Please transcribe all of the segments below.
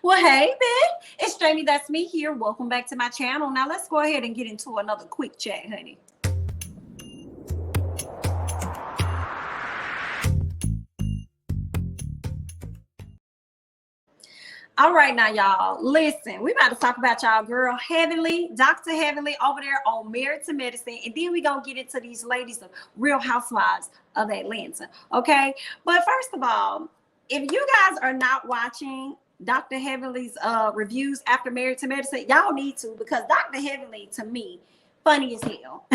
Well, hey, man. It's Jamie. That's me here. Welcome back to my channel. Now, let's go ahead and get into another quick chat, honey. All right, now, y'all, listen, we about to talk about y'all girl Heavenly, Dr. Heavenly over there on Married to Medicine. And then we going to get into these ladies of Real Housewives of Atlanta. Okay. But first of all, if you guys are not watching Dr. Heavenly's reviews after Married to Medicine, y'all need to, because Dr. Heavenly, to me, funny as hell.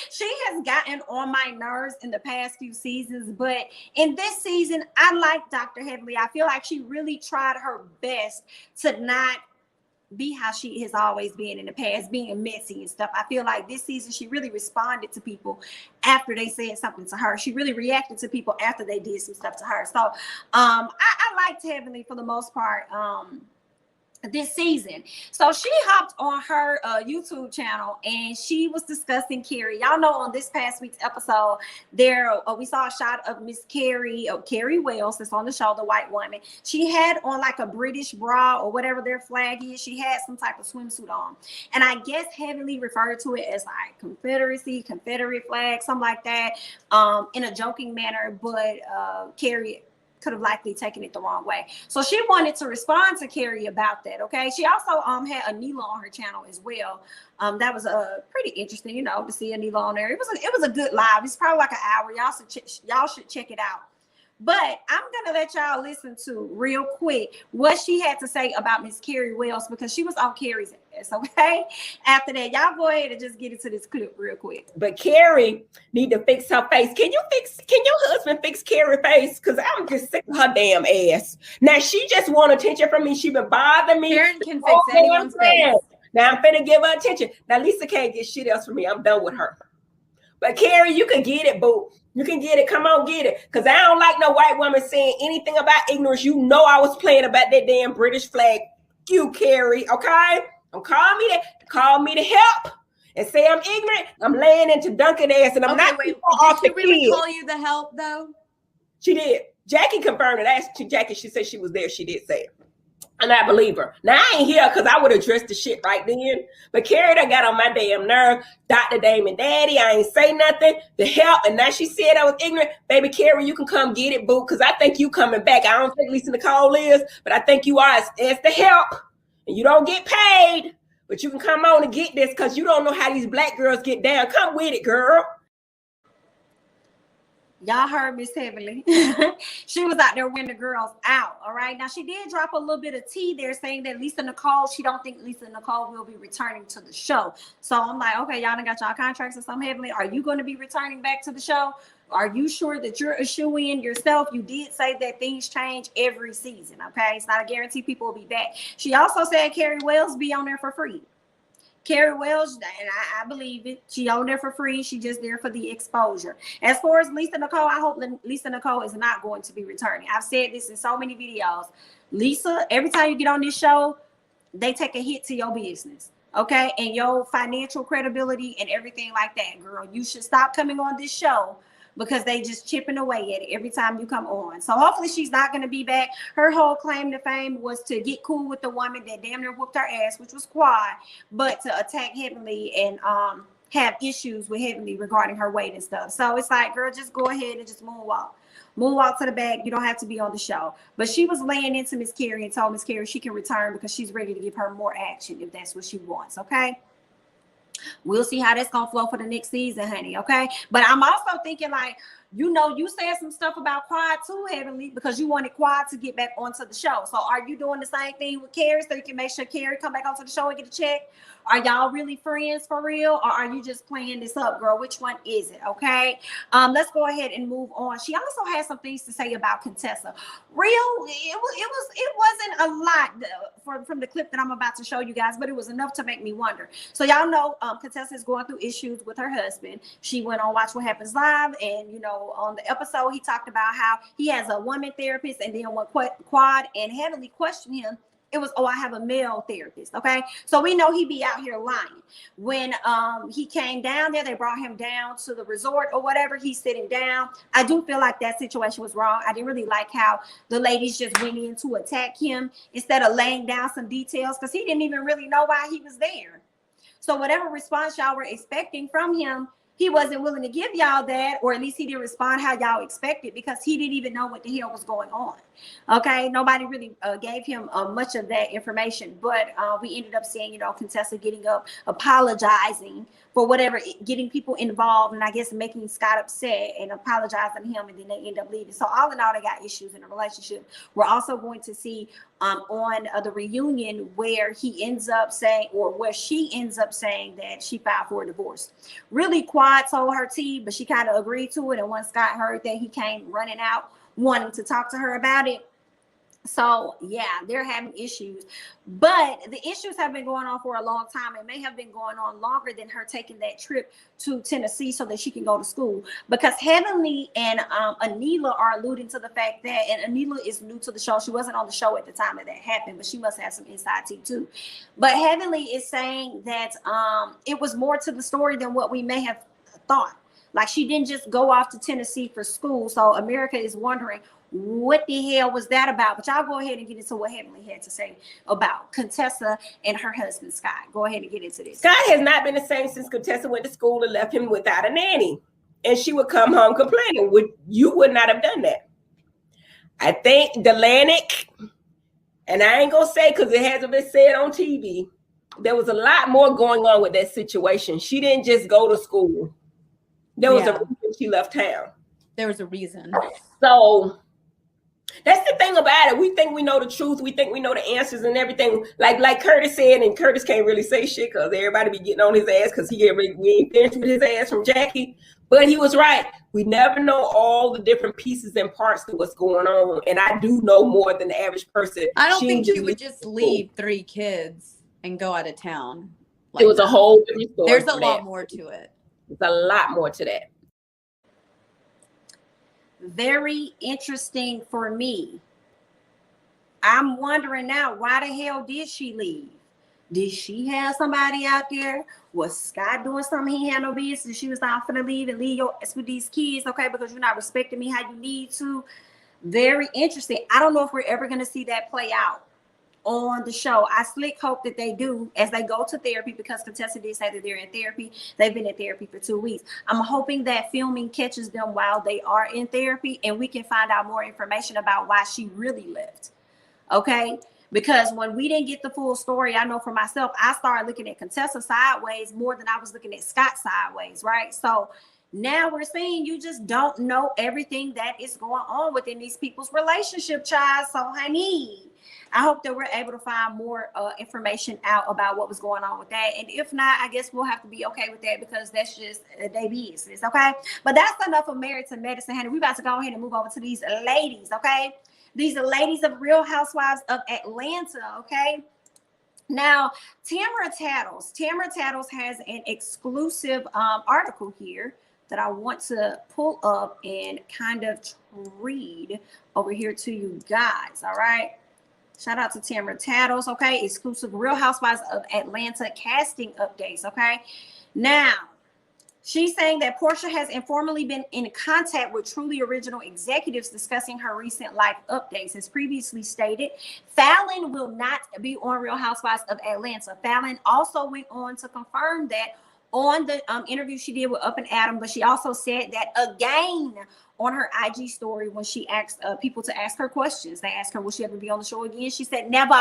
She has gotten on my nerves in the past few seasons, but in this season, I like Dr. Heavenly. I feel like she really tried her best to not be how she has always been in the past, being messy and stuff. I feel like this season, she really responded to people after they said something to her. She really reacted to people after they did some stuff to her. So I liked Heavenly for the most part. This season. So she hopped on her YouTube channel and she was discussing Kari. Y'all know on this past week's episode there we saw a shot of Miss Kari, Kari Wells, that's on the show, the white woman. She had on like a British bra or whatever their flag is. She had some type of swimsuit on, and I guess Heavenly referred to it as like Confederacy, Confederate flag, something like that, in a joking manner, but Kari could have likely taken it the wrong way. So she wanted to respond to Kari about that. Okay. She also had Anila on her channel as well. That was pretty interesting, you know, to see Anila on there. It was a good live. It's probably like an hour. Y'all should check it out. But I'm gonna let y'all listen to real quick what she had to say about Miss Kari Wells, because she was on Kari's ass. Okay. After that, y'all go ahead and just get into this clip real quick. But Kari need to fix her face. Can your husband fix Kari's face? Because I'm just sick of her damn ass. Now she just want attention from me. She been bothering me. Karen can fix anyone's face. Now I'm finna give her attention. Now Lisa can't get shit else from me. I'm done with her. But Kari, you can get it, boo. You can get it. Come on, get it. Because I don't like no white woman saying anything about ignorance. You know I was playing about that damn British flag. You, Kari, okay? Don't call me that. Call me to help and say I'm ignorant. I'm laying into Duncan ass and I'm not off the kid. Did she really call you the help, though? She did. Jackie confirmed it. I asked Jackie. She said she was there. She did say it. And I believe her. Now, I ain't here because I would address the shit right then. But Kari done got on my damn nerve. Dr. Damon Daddy, I ain't say nothing to help. And now she said I was ignorant. Baby Kari, you can come get it, boo, because I think you coming back. I don't think Lisa Nicole is, but I think you are as the help. And you don't get paid, but you can come on and get this because you don't know how these black girls get down. Come with it, girl. Y'all heard Miss Heavenly. She was out there wearing the girls out. All right. Now she did drop a little bit of tea there saying that Lisa Nicole, she don't think Lisa Nicole will be returning to the show. So I'm like, okay, y'all done got y'all contracts or something, Heavenly. Are you going to be returning back to the show? Are you sure that you're a shoe-in yourself? You did say that things change every season. Okay. It's not a guarantee people will be back. She also said Kari Wells be on there for free. Kari Wells, and I believe it. She on there for free. She just there for the exposure. As far as Lisa Nicole, I hope Lisa Nicole is not going to be returning. I've said this in so many videos. Lisa, every time you get on this show, they take a hit to your business, okay? And your financial credibility and everything like that, girl. You should stop coming on this show because they just chipping away at it every time you come on. So hopefully she's not going to be back. Her whole claim to fame was to get cool with the woman that damn near whooped her ass, which was Quad, but to attack Heavenly and have issues with Heavenly regarding her weight and stuff. So it's like, girl, just go ahead and just moonwalk. Moonwalk to the back. You don't have to be on the show. But she was laying into Miss Kari and told Miss Kari she can return because she's ready to give her more action if that's what she wants, okay? We'll see how that's gonna flow for the next season, honey. Okay. But I'm also thinking, like, you know, you said some stuff about Quad too, Heavenly, because you wanted Quad to get back onto the show. So are you doing the same thing with Kari so you can make sure Kari come back onto the show and get a check? Are y'all really friends for real? Or are you just playing this up, girl? Which one is it? Okay. Let's go ahead and move on. She also had some things to say about Contessa. It wasn't a lot from the clip that I'm about to show you guys, but it was enough to make me wonder. So y'all know Contessa is going through issues with her husband. She went on Watch What Happens Live, and you know, on the episode, he talked about how he has a woman therapist, and then when Quad and Heavenly questioned him, It was, oh, I have a male therapist. Okay. So we know he be out here lying. When he came down there, they brought him down to the resort or whatever. He's sitting down. I do feel like that situation was wrong. I didn't really like how the ladies just went in to attack him instead of laying down some details, because he didn't even really know why he was there. So whatever response y'all were expecting from him, he wasn't willing to give y'all that, or at least he didn't respond how y'all expected, because he didn't even know what the hell was going on. Okay, nobody really gave him much of that information, but we ended up seeing, you know, Contessa getting up, apologizing for whatever, getting people involved, and I guess making Scott upset and apologizing to him, and then they end up leaving. So all in all, they got issues in the relationship. We're also going to see on the reunion where he ends up saying, or where she ends up saying that she filed for a divorce. Really quiet told her tea, but she kind of agreed to it. And once Scott heard that, he came running out wanting to talk to her about it. So yeah, they're having issues, but the issues have been going on for a long time. It may have been going on longer than her taking that trip to Tennessee so that she can go to school, because Heavenly and Anila are alluding to the fact that, and Anila is new to the show. She wasn't on the show at the time that happened, but she must have some inside tea too. But Heavenly is saying that it was more to the story than what we may have thought. Like, she didn't just go off to Tennessee for school. So America is wondering, what the hell was that about? But y'all go ahead and get into what Heavenly had to say about Contessa and her husband, Scott. Go ahead and get into this. Scott has not been the same since Contessa went to school and left him without a nanny. And she would come home complaining. You would not have done that. I think Delannick, and I ain't going to say because it hasn't been said on TV, there was a lot more going on with that situation. She didn't just go to school. There was a reason she left town. There was a reason. So that's the thing about it. We think we know the truth. We think we know the answers and everything. Like Curtis said, and Curtis can't really say shit because everybody be getting on his ass because we ain't finished with his ass from Jackie. But he was right. We never know all the different pieces and parts to what's going on. And I do know more than the average person. I don't think she would just leave 3 kids and go out of town. Like it was a whole different story. There's a lot more to it. There's a lot more to that. Very interesting for me. I'm wondering now, why the hell did she leave? Did she have somebody out there? Was Scott doing something he had no business? She was not finna leave and leave your ass with these kids, okay, because you're not respecting me how you need to. Very interesting. I don't know if we're ever going to see that play out on the show. I slick hope that they do as they go to therapy, because Contessa did say that they're in therapy. They've been in therapy for 2 weeks. I'm hoping that filming catches them while they are in therapy and we can find out more information about why she really left. Okay? Because when we didn't get the full story, I know for myself, I started looking at Contessa sideways more than I was looking at Scott sideways, right? So now we're saying you just don't know everything that is going on within these people's relationship, child. So, honey, I hope that we're able to find more information out about what was going on with that. And if not, I guess we'll have to be okay with that, because that's just their business, okay? But that's enough of Married to Medicine, honey. We're about to go ahead and move over to these ladies, okay? These are ladies of Real Housewives of Atlanta, okay? Now, Tamara Tattles has an exclusive article here that I want to pull up and kind of read over here to you guys, all right? Shout out to Tamara Tattles, okay? Exclusive Real Housewives of Atlanta casting updates, okay? Now, she's saying that Porsha has informally been in contact with Truly Original executives discussing her recent life updates. As previously stated, Fallon will not be on Real Housewives of Atlanta. Fallon also went on to confirm that on the interview she did with Up and Adam, but she also said that again on her IG story when she asked people to ask her questions. They asked her, will she ever be on the show again? She said, never.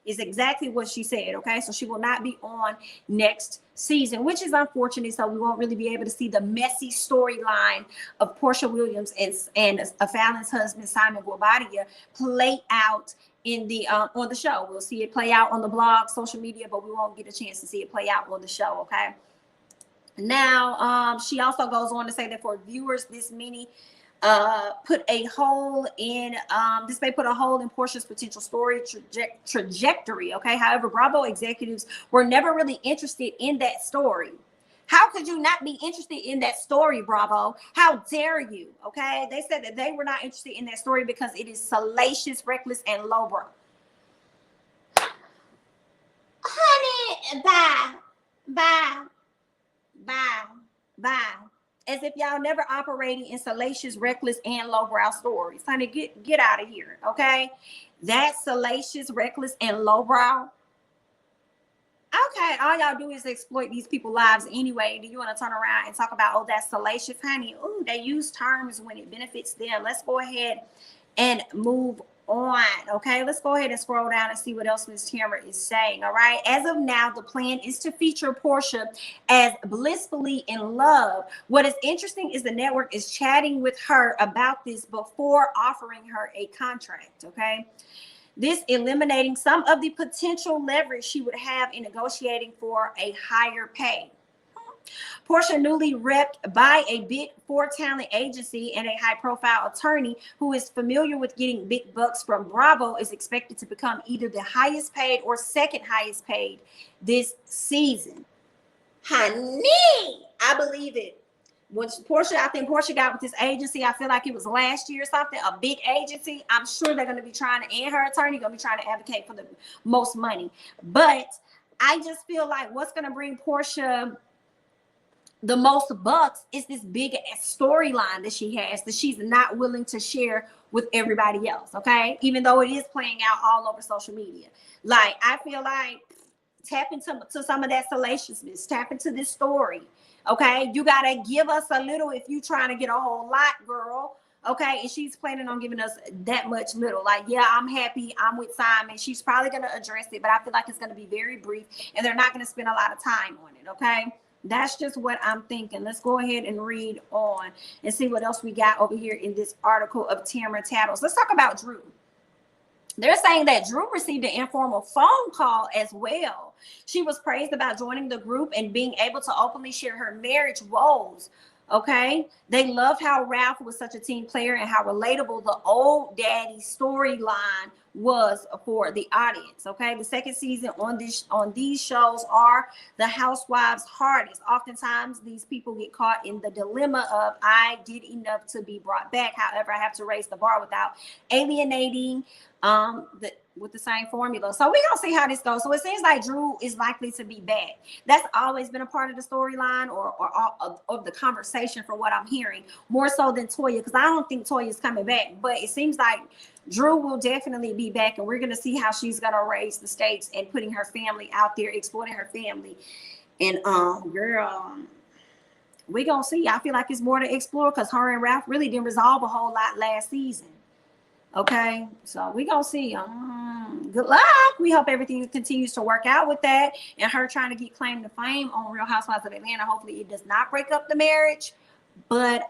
Is exactly what she said, okay? So she will not be on next season, which is unfortunate. So we won't really be able to see the messy storyline of Porsha Williams and Fallon's husband, Simon Guobadia, play out in the on the show. We'll see it play out on the blog, social media, but we won't get a chance to see it play out on the show, okay? Now, she also goes on to say that for viewers, this may put a hole in Porsha's potential story trajectory, okay? However, Bravo executives were never really interested in that story. How could you not be interested in that story, Bravo? How dare you, okay? They said that they were not interested in that story because it is salacious, reckless, and lowbrow. Bye. Bye. Bye. Bye. As if y'all never operating in salacious, reckless, and lowbrow stories. Honey, get out of here, okay? That's salacious, reckless, and lowbrow. Okay, all y'all do is exploit these people's lives anyway. Do you want to turn around and talk about, oh, that's salacious, honey? Ooh, they use terms when it benefits them. Let's go ahead and move on. Okay, let's go ahead and scroll down and see what else Miss Tamara is saying. All right, as of now, the plan is to feature Porsha as blissfully in love. What is interesting is the network is chatting with her about this before offering her a contract. Okay, this eliminating some of the potential leverage she would have in negotiating for a higher pay. Porsha, newly repped by a Big Four talent agency and a high-profile attorney who is familiar with getting big bucks from Bravo, is expected to become either the highest paid or second highest paid this season. Honey, I believe it. When Porsha, I think Porsha got with this agency, I feel like it was last year or something, a big agency. I'm sure they're going to be trying to, and her attorney going to be trying to advocate for the most money. But I just feel like what's going to bring Porsha the most bucks is this big storyline that she has that she's not willing to share with everybody else. Okay, even though it is playing out all over social media. Like, I feel like tap into some of that salaciousness, tap into this story. Okay, you gotta give us a little if you trying to get a whole lot, girl. Okay, and she's planning on giving us that much little. Like, yeah, I'm happy, I'm with Simon. She's probably gonna address it, but I feel like it's gonna be very brief, and they're not gonna spend a lot of time on it. Okay. That's just what I'm thinking. Let's go ahead and read on and see what else we got over here in this article of Tamara Tattles. Let's talk about Drew. They're saying that Drew received an informal phone call as well. She was praised about joining the group and being able to openly share her marriage woes. Okay, they loved how Ralph was such a team player and how relatable the old daddy storyline was for the audience. Okay, the second season on these shows are the housewives' hardest. Oftentimes, these people get caught in the dilemma of I did enough to be brought back. However, I have to raise the bar without alienating with the same formula. So we're gonna see how this goes. So it seems like Drew is likely to be back. That's always been a part of the storyline or of the conversation, for what I'm hearing, more so than Toya, because I don't think Toya is coming back. But it seems like Drew will definitely be back, and we're gonna see how she's gonna raise the stakes and putting her family out there, exploiting her family. And girl, we gonna see. I feel like it's more to explore because her and Ralph really didn't resolve a whole lot last season. Okay, so we gonna see. Good luck. We hope everything continues to work out with that, and her trying to get claim to fame on Real Housewives of Atlanta. Hopefully, it does not break up the marriage. But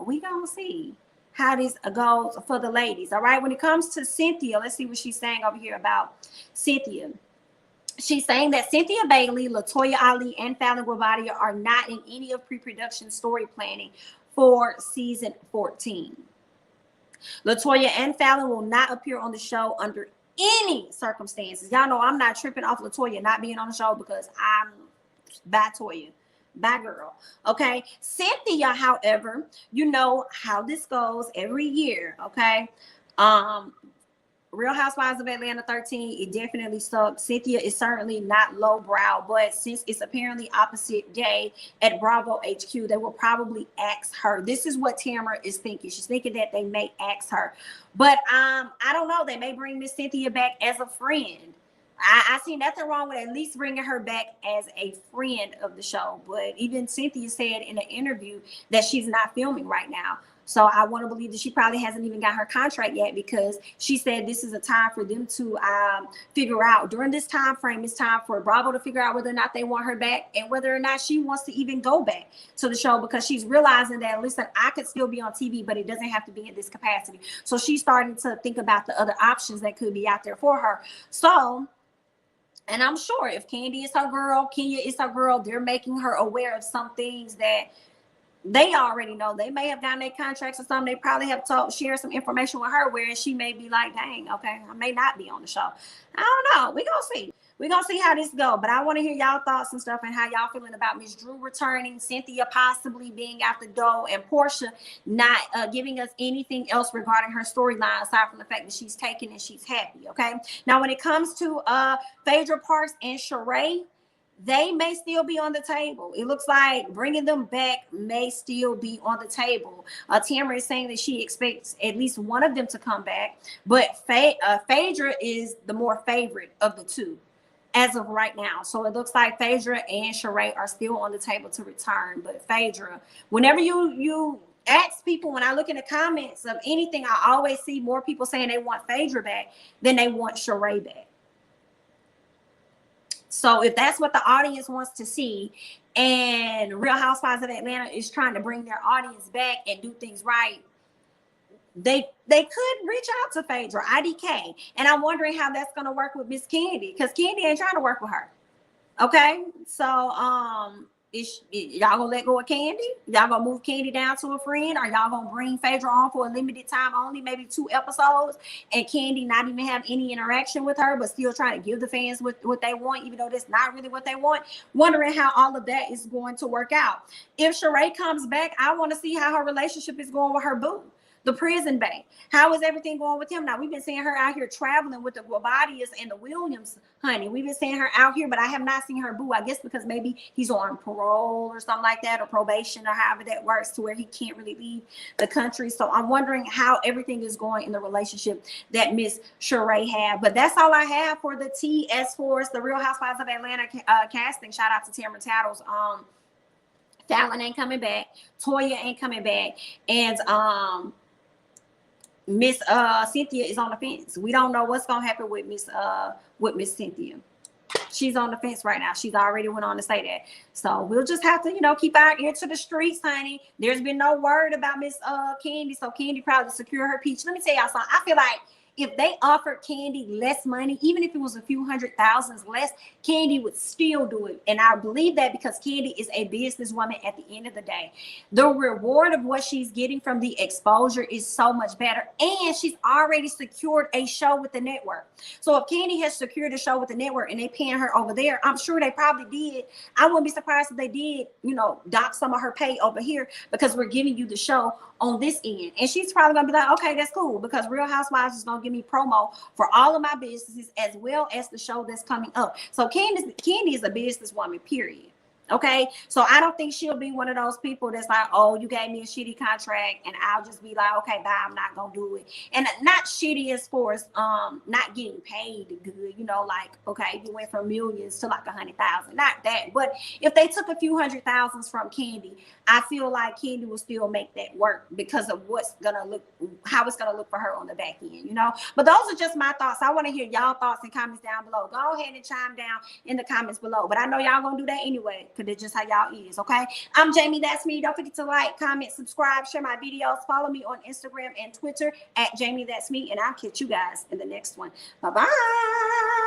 we gonna see how this goes for the ladies. All right. When it comes to Cynthia, let's see what she's saying over here about Cynthia. She's saying that Cynthia Bailey, LaToya Ali, and Fallon Guavadia are not in any of pre-production story planning for season 14. LaToya and Fallon will not appear on the show under any circumstances. Y'all know I'm not tripping off LaToya not being on the show because I'm by Toya, by girl. Okay. Cynthia, however, you know how this goes every year. Okay. Real Housewives of Atlanta 13, it definitely sucks. Cynthia is certainly not lowbrow, but since it's apparently opposite day at Bravo HQ, they will probably ask her. This is what Tamara is thinking. She's thinking that they may ask her. But I don't know. They may bring Miss Cynthia back as a friend. I see nothing wrong with at least bringing her back as a friend of the show. But even Cynthia said in an interview that she's not filming right now. So I want to believe that she probably hasn't even got her contract yet, because she said this is a time for them to figure out during this time frame. It's time for Bravo to figure out whether or not they want her back and whether or not she wants to even go back to the show, because she's realizing that, listen, I could still be on TV, but it doesn't have to be in this capacity. So she's starting to think about the other options that could be out there for her. So, and I'm sure if Candy is her girl, Kenya is her girl, they're making her aware of some things that they already know. They may have gotten their contracts or something. They probably have shared some information with her where she may be like, dang, okay, I may not be on the show. I don't know. We're going to see. we're gonna see how this go. But I want to hear y'all thoughts and stuff and how y'all feeling about Miss Drew returning, Cynthia possibly being out the door, and Porsha not giving us anything else regarding her storyline aside from the fact that she's taken and she's happy. Okay. Now, when it comes to Phaedra Parks and Sheree, they may still be on the table. It looks like bringing them back may still be on the table. Tamara is saying that she expects at least one of them to come back, but Phaedra is the more favorite of the two as of right now. So it looks like Phaedra and Sheree are still on the table to return. But Phaedra, whenever you ask people, when I look in the comments of anything, I always see more people saying they want Phaedra back than they want Sheree back. So if that's what the audience wants to see, and Real Housewives of Atlanta is trying to bring their audience back and do things right, they could reach out to Phaedra, IDK. And I'm wondering how that's going to work with Miss Candy, because Candy ain't trying to work with her. Okay, so y'all gonna let go of Candy? Y'all gonna move Candy down to a friend? Or y'all gonna bring Phaedra on for a limited time only, maybe 2 episodes, and Candy not even have any interaction with her, but still trying to give the fans what they want, even though that's not really what they want? Wondering how all of that is going to work out. If Sheree comes back, I want to see how her relationship is going with her boo, the prison bae. How is everything going with him? Now, we've been seeing her out here traveling with the Guabadias and the Williams, honey. We've been seeing her out here, but I have not seen her boo. I guess because maybe he's on parole or something like that, or probation, or however that works, to where he can't really leave the country. So I'm wondering how everything is going in the relationship that Miss Sheree had. But that's all I have for the tea as far as the Real Housewives of Atlanta casting. Shout out to Tamara Tattles. Fallon ain't coming back. Toya ain't coming back. And Miss Cynthia is on the fence. We don't know what's gonna happen with Miss Cynthia. She's on the fence right now. She's already went on to say that. So we'll just have to, keep our ear to the streets, honey. There's been no word about Miss Candy, so Candy probably secure her peach. Let me tell y'all something. I feel like if they offered Candy less money, even if it was a few $100,000s less, Candy would still do it. And I believe that because Candy is a businesswoman at the end of the day. The reward of what she's getting from the exposure is so much better. And she's already secured a show with the network. So if Candy has secured a show with the network and they paying her over there, I'm sure they probably did. I wouldn't be surprised if they did, dock some of her pay over here, because we're giving you the show on this end. And she's probably gonna be like, okay, that's cool, because Real Housewives is gonna give me promo for all of my businesses as well as the show that's coming up. So Candy is a businesswoman, period. Okay, so I don't think she'll be one of those people that's like, oh, you gave me a shitty contract and I'll just be like, okay, bye, I'm not gonna do it. And not shitty as far as not getting paid good, like, okay, you went from millions to like 100,000, not that. But if they took a few $100,000s from Candy, I feel like Candy will still make that work because of how it's gonna look for her on the back end, But those are just my thoughts. I want to hear y'all thoughts and comments down below. Go ahead and chime down in the comments below. But I know y'all gonna do that anyway, because it's just how y'all is, okay? I'm Jamie, that's me. Don't forget to like, comment, subscribe, share my videos. Follow me on Instagram and Twitter at Jamie, that's me. And I'll catch you guys in the next one. Bye-bye.